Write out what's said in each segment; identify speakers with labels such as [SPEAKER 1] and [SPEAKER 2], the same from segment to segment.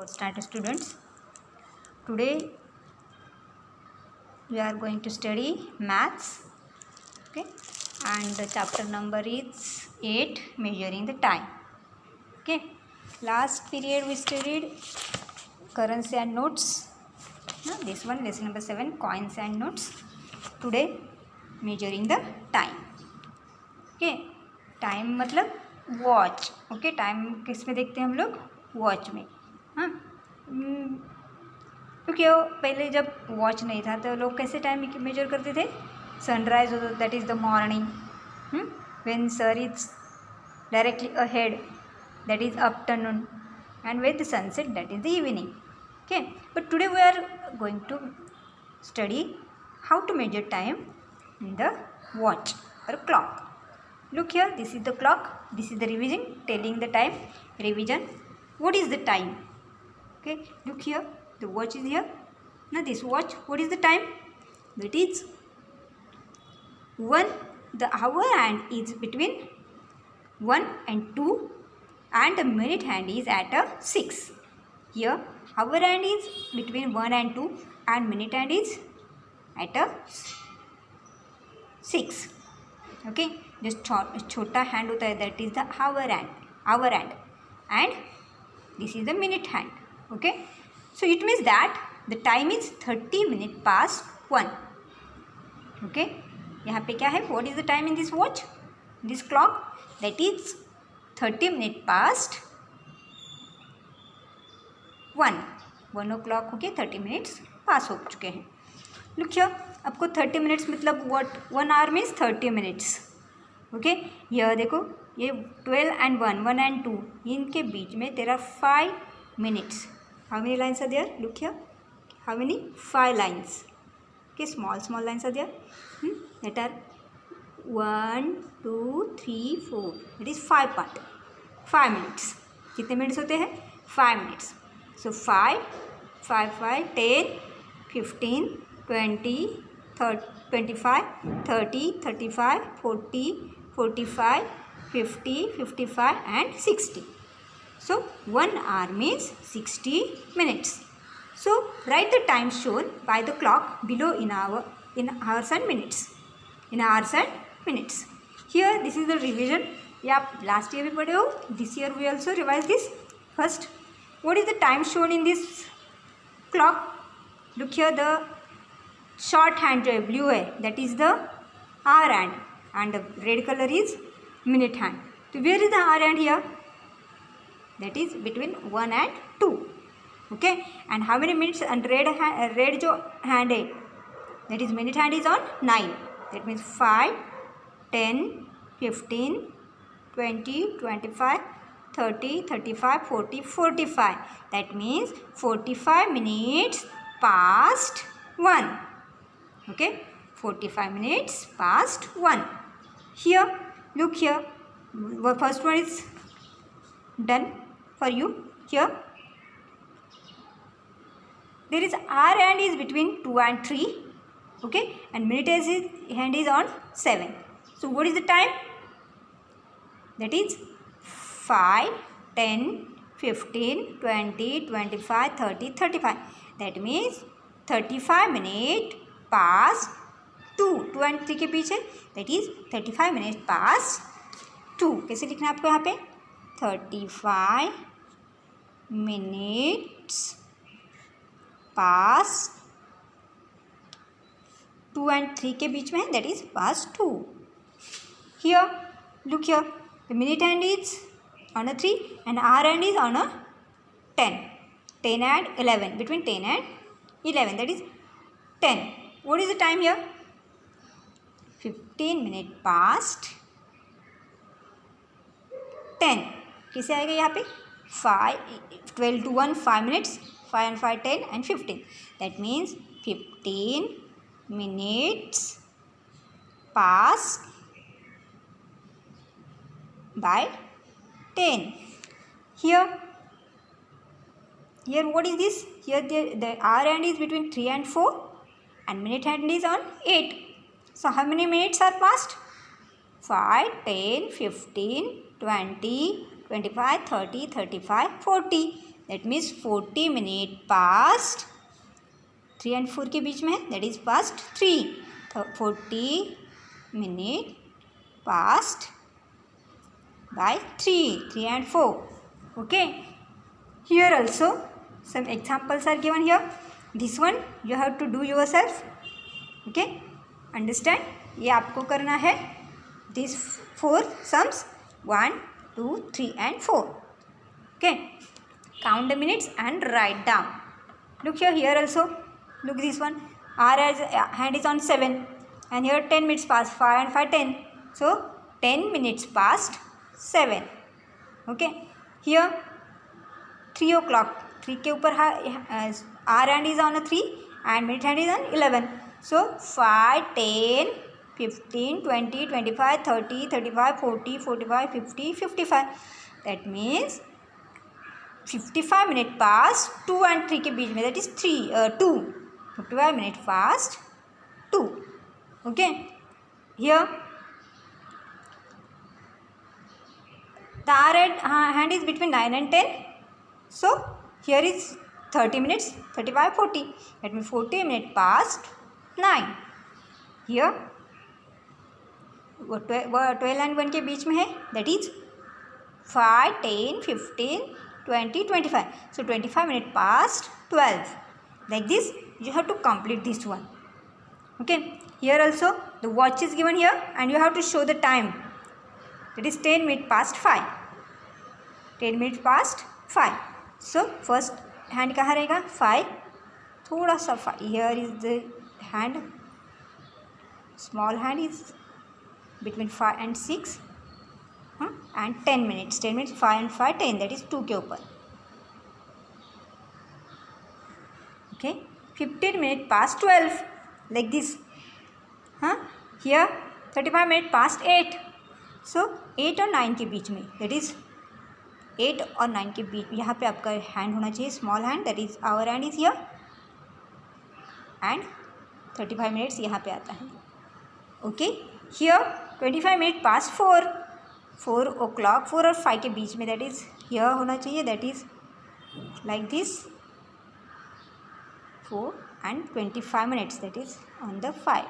[SPEAKER 1] Fourth standard students, today we are going to study maths, okay, and the chapter number is 8, measuring the time. Okay, last period we studied currency and notes. This one lesson number 7, coins and notes. Today measuring the time. Okay, time मतलब watch. Okay, time किस में देखते हैं हम लोग? Watch में. हाँ, क्योंकि पहले जब वॉच नहीं था तो लोग कैसे टाइम मेजर करते थे? सनराइज होता, that is the morning. When sun is directly ahead, that is afternoon, and with the sunset, that is the evening. Okay, but today we are going to study how to measure time in the watch or clock. Look here, this is the clock, this is the revision telling the time. Revision, what is the time? Okay, look here, the watch is here. Now this watch, what is the time? That is 1, the hour hand is between 1 and 2, and the minute hand is at 6. Here hour hand is between 1 and 2, and minute hand is at 6. Okay, just छोटा hand होता है, that is the hour hand, and this is the minute hand. Okay, so it means that the time is 30 minutes past 1. Okay, यहाँ पे क्या है? What is the time in this watch, this clock? That is 30 minutes past 1. 1 o'clock. Okay, 30 minutes पास हो चुके हैं. Look here, आपको 30 minutes मतलब what? 1 hour means 30 minutes. Okay, यह देखो, ये 12 and 1 and 2, इनके बीच में तेरा 5 minutes. How many lines are there? Look here, how many? 5 lines. Okay, small lines are there, that are 1 2 3 4, that is 5 part. 5 minutes. कितने minutes होते हैं? 5 minutes. So 5 5 5 10 15 20 25 30 35 40 45 50 55 and 60. So 1 hour means 60 minutes. So write the time shown by the clock below in hours and minutes. In hours and minutes. Here this is the revision. ये आप last year भी पढ़े हो. This year we also revise this. First, what is the time shown in this clock? Look here, the short hand जो है blue है, that is the hour hand, and the red colour is minute hand. तो where is the hour hand here? That is between 1 and 2. Okay, and how many minutes? And red जो hand है, that is minute hand is on 9. That means 5 10 15 20 25 30 35 40 45. That means 45 minutes past 1. Okay, 45 minutes past 1. Here, look here, the first one is done for you. Here there is hour hand is between 2 and 3. Okay, and minute hand is on 7. So what is the time? That is 5 10 15 20 25 30 35. That means 35 minutes past 2. 2 and 3 के पीछे, that is 35 minute past 2. कैसे लिखना है आपको यहाँ पे? 35 minutes past 2 and 3 के बीच में है, that is past 2. Here, look here, the minute hand is on a 3 and hour hand is on a 10. 10 and 11, between 10 and 11, that is 10. What is the time here? 15 minutes past 10. किसे आएगा यहाँ पे? 12 to 1 5 minutes, 5 and 5 10 and 15. That means 15 minutes past by 10. Here what is this? Here the hour hand is between 3 and 4, and minute hand is on 8. So how many minutes are passed? 5 10 15 20 25 30 35 40. That means 40 minute past 3 and 4 के बीच में है, that is past 3. 40 minute past by 3 and 4. Okay, here also some examples are given here. This one you have to do yourself. Okay, understand, ये आपको करना है. These 4 sums 1 2 3 and 4. Okay, count the minutes and write down. Look here also, look this one. Our hand is on 7 and here 10 minutes past 5 and 5 10, so 10 minutes past 7. Okay, here 3 o'clock, 3 के ऊपर hour hand is on 3 and minute hand is on 11, so 5 10 15 20 25 30 35 40 45 50 55, that means 55 minute past 2 and 3 के बीच में, that is 2 55 minute past 2. Okay, here the R hand is between 9 and 10, so here is 30 minutes 35 40, that means 40 minutes past 9. Here 12 and 1 के बीच में है, that is 5 10 15 20 25, so 25 minutes past 12. Like this you have to complete this one. Okay, here also the watch is given here and you have to show the time, that is 10 minutes past 5. 10 minutes past 5. So first hand कहाँ रहेगा, 5, थोड़ा सा 5. Here is the hand, small hand is between 5 and 6, and 10 minutes 5 and 5 10, that is 2 के ऊपर. Okay, 15 minutes past 12, like this. Here 35 minutes past 8, so 8 और 9 के बीच में, that is 8 और 9 के बीच, यहाँ पे आपका हैंड होना चाहिए, small hand, that is hour hand is here, and 35 minutes यहाँ पे आता है. Okay, here 25 minute past 4 o'clock, 4 और 5 के बीच में, दैट इज हियर होना चाहिए, that is like this 4 and 25 minutes, that is on the 5.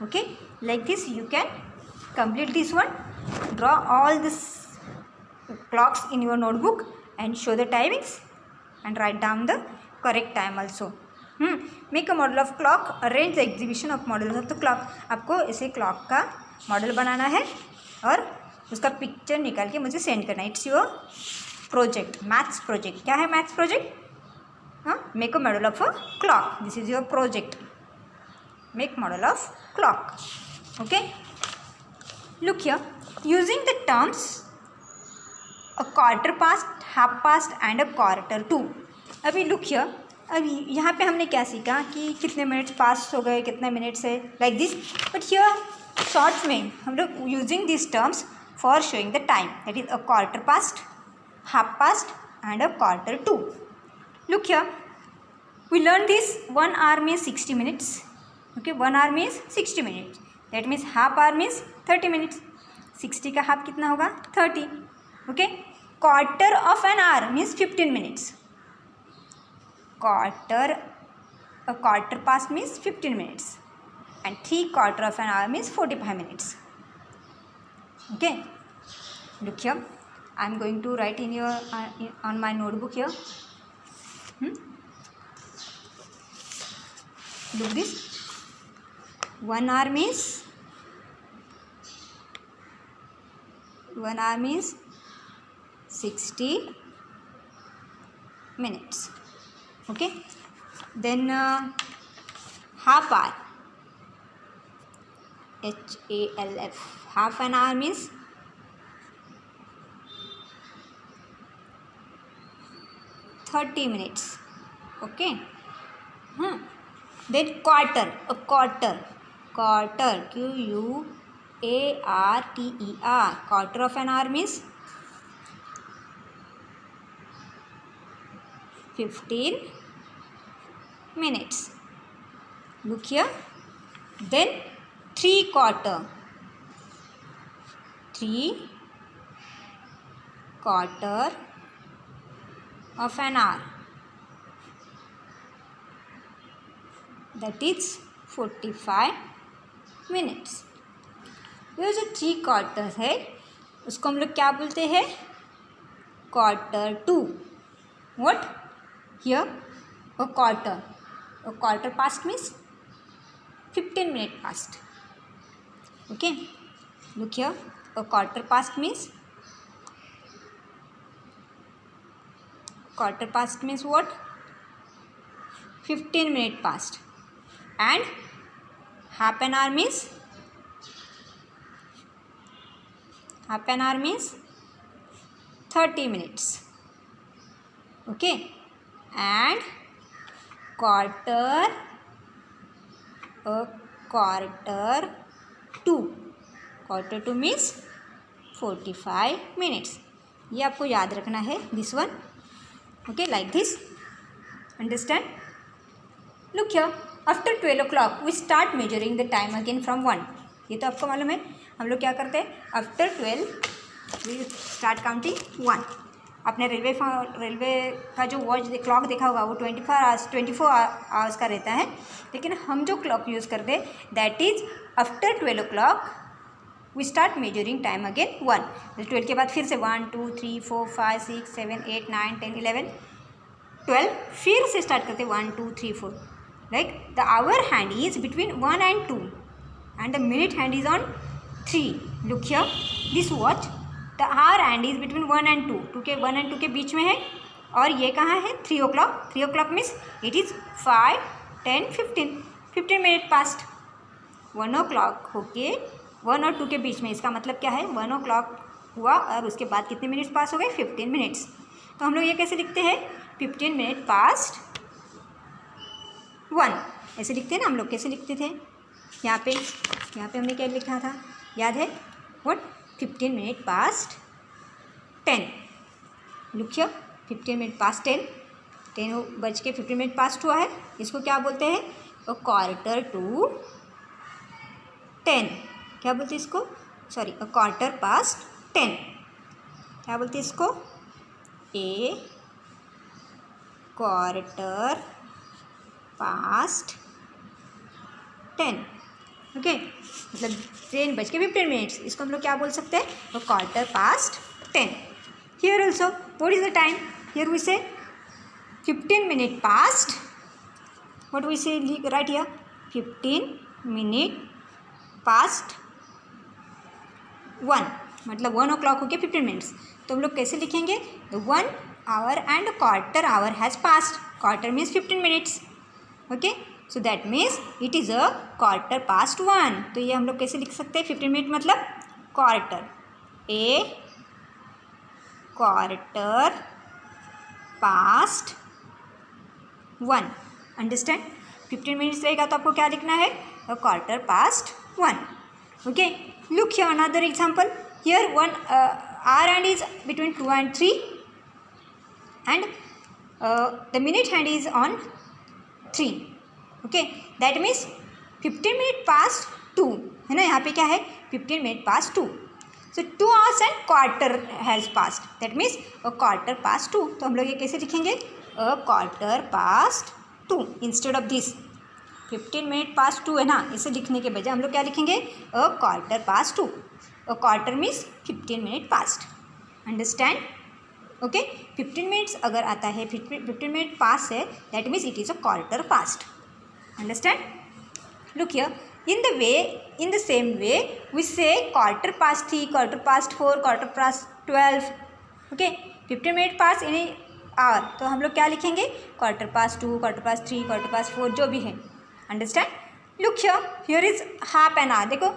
[SPEAKER 1] Okay, like this you can complete this one. Draw all this clocks in your notebook and show the timings and write down the correct time also. Make a model of clock. Arrange the exhibition of models of the clock. आपको इसे clock का model बनाना है और उसका picture निकाल के मुझे send करना है. It's your project, maths project. क्या है maths project? Make a model of a clock. This is your project. Make model of clock. Okay, look here. Using the terms a quarter past, half past and a quarter to. अभी look here, अभी यहाँ पे हमने क्या सीखा कि कितने minutes पास हो गए, कितने मिनट्स है, like this. But here shorts में हम लोग using this terms for showing the time, that is a quarter past, half past and a quarter to. Look here, we learn this 1 hour means 60 minutes. Okay, 1 hour means 60 minutes. That means half hour means 30 minutes. 60 का half कितना होगा? 30. Okay, quarter of an hour means 15 minutes. A quarter past means 15 minutes, and 3/4 of an hour means 45 minutes. Okay, look here. I am going to write in your on my notebook here. Look this. 1 hour means 60 minutes. Okay, then half hour, HALF, half an hour means 30 minutes. Okay, then quarter, a quarter, QUARTER, quarter of an hour means 15 minutes. Look here. Then 3/4, 3/4 of an hour, that is 45 minutes. ये जो 3 quarters है उसको हम लोग क्या बोलते हैं? Quarter to. What? Here a quarter past means 15 minutes past. Okay, look here, a quarter past means what? 15 minutes past. And half an hour means 30 minutes. Okay, and quarter two means 45 minutes. ये आपको याद रखना है, this one. Okay, like this. Understand? Look here, after 12 o'clock we start measuring the time again from 1. ये तो आपको मालूम है. हम लोग क्या करते हैं? After 12 we start counting 1. आपने रेलवे का जो क्लॉक देखा होगा वो 24 आवर्स का रहता है, लेकिन हम जो क्लॉक यूज़ करते हैं that is after 12 o'clock we start measuring time again 1. 12 के बाद फिर से 1 2 3 4 5 6 7 8 9 10 11 12 फिर से स्टार्ट करते 1 2 3 4. Like the hour hand is between 1 and 2 and the minute hand is on 3. Look here, this watch the hour hand is between 1 and 2. 1 and 2 के बीच में है, और ये कहाँ है? 3 o'clock. 3 o'clock means it is 5 10 15 minute past. 1 o'clock होके 1 और 2 के बीच में, इसका मतलब क्या है? 1 o'clock हुआ और उसके बाद कितने मिनट्स पास हो गए? 15 मिनट्स. तो हम लोग ये कैसे लिखते हैं? 15 मिनट पास्ट 1 ऐसे लिखते हैं ना. हम लोग कैसे लिखते थे? यहाँ पे हमने क्या लिखा था, याद है? What? 15 minute past 10. Look here, 15 minute past 10 बज के 15 मिनट पास्ट हुआ है. इसको क्या बोलते हैं? A quarter to 10. क्या बोलते हैं इसको? Sorry, a quarter past 10. क्या बोलते हैं इसको? ए क्वार्टर पास्ट 10. ओके, मतलब 10 बज के 15 मिनट्स, इसको हम लोग क्या बोल सकते हैं? A quarter past 10. Here also what is the time? Here we say 15 minute past. What we say right here? 15 minute past 1, मतलब 1 o'clock हो गया 15 मिनट्स. तो हम लोग कैसे लिखेंगे? 1 hour and quarter hour has passed. Quarter means 15 minutes. Okay, so that means it is a quarter past 1. तो ये हम लोग कैसे लिख सकते हैं? 15 मिनट मतलब क्वार्टर, ए क्वार्टर पास्ट 1. अंडरस्टैंड? 15 मिनट्स रहेगा तो आपको क्या लिखना है? अ quarter past 1. Okay, look here, another example. Here one hour hand is between 2 and 3 and the minute hand is on 3. Okay, that means 15 minute past 2 है ना. यहाँ पे क्या है? 15 minute past 2. So 2 hours and quarter has passed. That means a quarter past 2. तो हम लोग ये कैसे लिखेंगे? a quarter past 2 instead of this 15 minute past 2 है ना. इसे लिखने के बजाय हम लोग क्या लिखेंगे? अ quarter past 2. A quarter means 15 minute past. Understand? Okay, 15 minutes अगर आता है 15 मिनट पास है that means it is a quarter past. Understand? Look here, in the same way we say quarter past 3, quarter past 4, quarter past 12. Okay, 15 minute pass in hour, तो हम लोग क्या लिखेंगे? Quarter past 2, quarter past 3, quarter past 4 जो भी है. Understand? Look here is half an hour. देखो,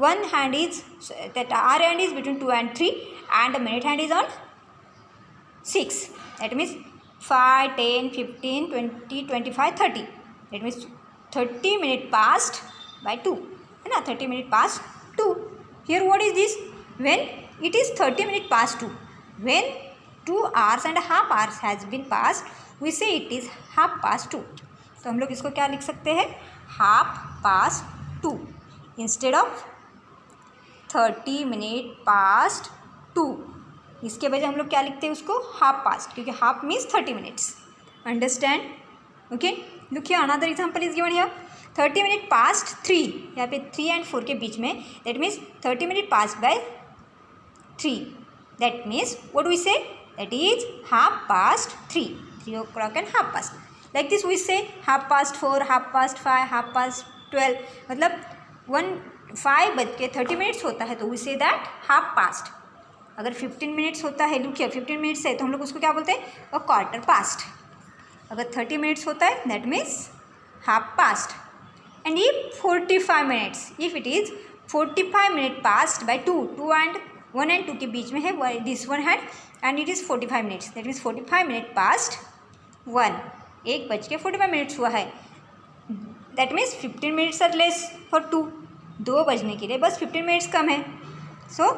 [SPEAKER 1] one hand is that hour hand is between 2 and 3 and the minute hand is on 6. That means 5 10 15 20 25 30. That means 30 minute past by 2 है ना. 30 minute past 2. Here what is this? When it is 30 minute past 2, when 2 hours and a half hours has been passed, we say it is half past 2. तो हम लोग इसको क्या लिख सकते हैं? Half past 2 instead of 30 minute past 2. इसके बजाय हम लोग क्या लिखते हैं उसको, हाफ पास्ट, क्योंकि half means 30 minutes. Understand? Okay, look here another example is given here 30 minute past 3, यहाँ पे 3 and 4 के बीच में, that means 30 minute past by 3, that means what we say, that is half past 3, 3 o'clock and half past. Like this we say half past 4, half past 5, half past 12, मतलब 5:30 होता है तो we say that half past. अगर 15 minutes होता है, look here 15 minutes है तो हम लोग उसको क्या बोलते हैं, अ क्वार्टर पास्ट। अगर 30 मिनट्स होता है that means half past. And if 45 minutes, if it is 45 minute past by 2 and 1 and 2 के बीच में है, this one had and it is 45 minutes, that means 45 minute past 1, 1:45 हुआ है, that means 15 minutes are less for 2, 2 बजने के लिए बस 15 मिनट्स कम है। सो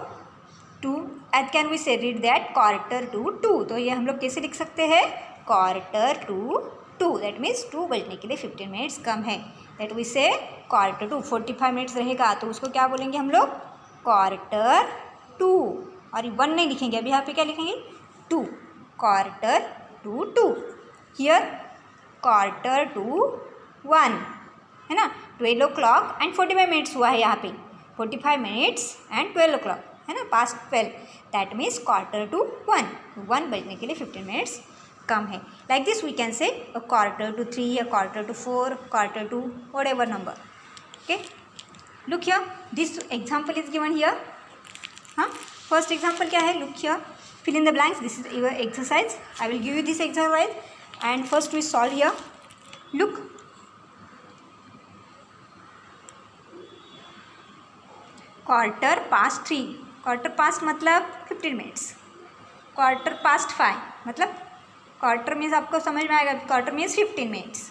[SPEAKER 1] 2 एट कैन वी से रीड दैट क्वार्टर टू 2, तो ये हम लोग कैसे लिख सकते हैं, क्वार्टर टू 2, दैट मीन्स 2 बजने के लिए 15 मिनट्स कम है, दैट वी से क्वार्टर टू। 45 मिनट्स रहेगा तो उसको क्या बोलेंगे हम लोग, क्वार्टर टू, और 1 नहीं लिखेंगे, अभी यहाँ पे क्या लिखेंगे, 2, quarter to 2, here quarter to 1, है ना। 12 o'clock and 45 मिनट्स हुआ है यहाँ पे, 45 मिनट्स एंड 12 o'clock, है ना, past 12, that means quarter to 1, 1 बजने के लिए 15 मिनट्स कम है। Like this we can say a quarter to 3, a quarter to 4, quarter to whatever number. Okay, look here this example is given here. हाँ, first example क्या है, look here, fill in the blanks, this is your exercise, I will give you this exercise and first we solve here. Look, quarter past 3, quarter past मतलब 15 minutes, quarter past 5 मतलब quarter means आपको समझ में आएगा, quarter means 15 minutes.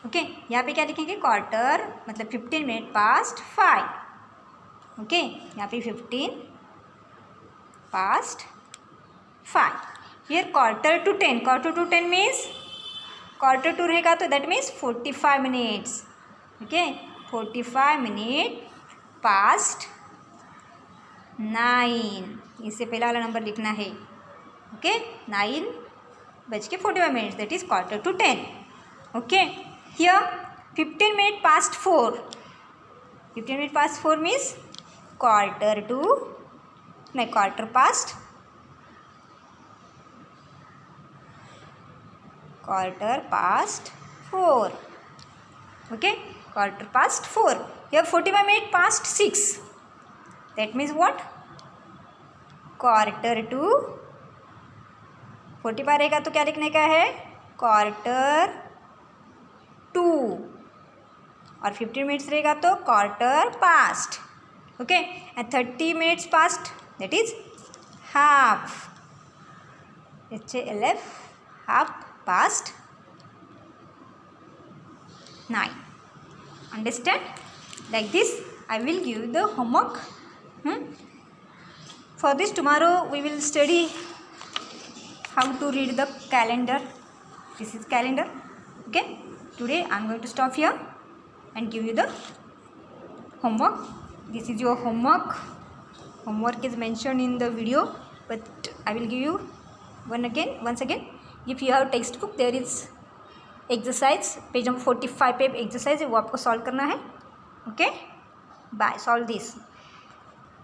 [SPEAKER 1] Okay, यहाँ पे क्या लिखेंगे, क्वार्टर मतलब 15 मिनट पास्ट 5, ओके, यहाँ पे 15 past 5, here quarter to 10, quarter to 10 means quarter to रहेगा तो that means 45 minutes, okay, 45 minute past 9, इससे पहला वाला नंबर लिखना है, okay, 9:45 minutes, that is quarter to 10, okay. Here 15 minute past 4, 15 minute past 4 means quarter past four, okay, quarter past 4, here 45 minute past 6, that means what, quarter to 45 रहेगा तो क्या लिखने का है, क्वार्टर टू, और 15 मिनट्स रहेगा तो quarter past, okay, and 30 minutes past that is half, HALF, half past 9. Understand? Like this I will give the homework. For this tomorrow we will study how to read the calendar. This is calendar, okay. Today I am going to stop here and give you the homework. This is your homework. Homework is mentioned in the video, but I will give you once again. If you have textbook, there is exercise page number 45 पे exercise है, वो आपको solve करना है, okay. Bye, solve this.